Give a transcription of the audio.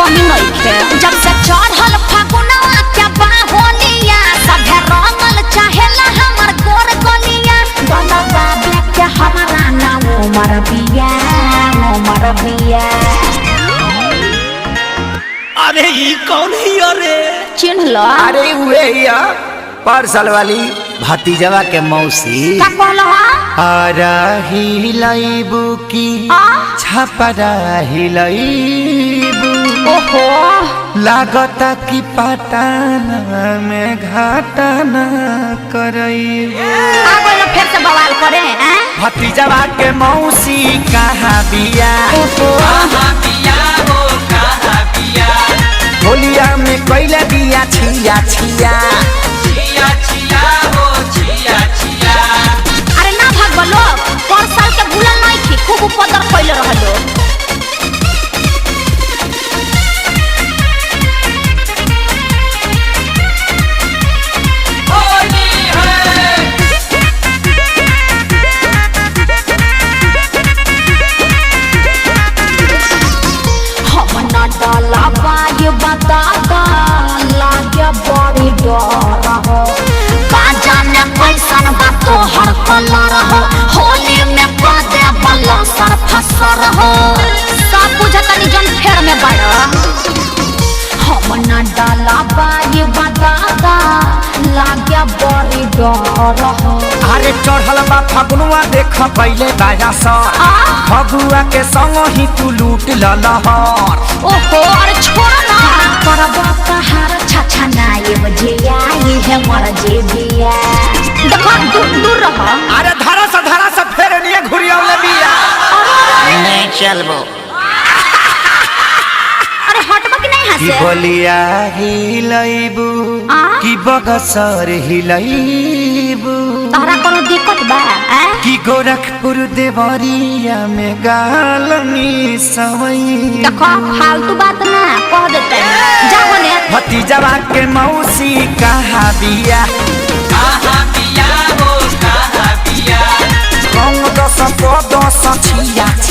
कमी नहीं खे। जब से चढ़ल फागुनवा के बाहोलिया सभे रंगल चाहेला हमर गोर गलिया गला बाबे के हमारा नाम उमर बिया उमर बिया। अरे ये कौन है अरे चिन्ह लो। अरे हुए या पार्सल वाली भतीजवा के मौसी का कहलो आरा हिलाइबू की छपरा हिलाइबू। ओहो लागता कि पटाना में घाटाना करइबू। आ गइल फिर से बवाल करे हैं। भतीजवा के मौसी कहाँ बिया ओहो होलिया में कैला बिया छिया छिया। अरे ना भाग लोग पर साल के भूलल नहीं थी खूब उपद्र कैले रहलो। हम ना डाला बाय बताता लागे बड़ी डर हो का जाने कैसन बा तोहर कलर हो होली में पदे बल्ला सर फसर हो सब बुझतनी जन फेर में बड़ा। हम ना डाला बाय बताता लागे बड़ी डर हो। अरे चढ़ल बा फगुआ देख पहले बाजा सर फगुआ के संग ही तू लूट ललहर। ओहो अरे छोड़ ना करबा कहार छछा नाये बजिया ये है मर जे बिया। देखो दूर दूर रहो। अरे धारा से फेर निये घुरियावले बिया। नहीं चलबो। अरे हटबा कि नहीं की हंसे। बलिया हिलाइबू की बगसर हिलाइबू। तोहरा कोनो दिक्कत बा की गोरखपुर देवरिया में गालनी सवई। देखो फालतू बात ना कह देते जाओ ने। भतीजवा के मौसी कहाँ बिया रंग दस को दस छिया।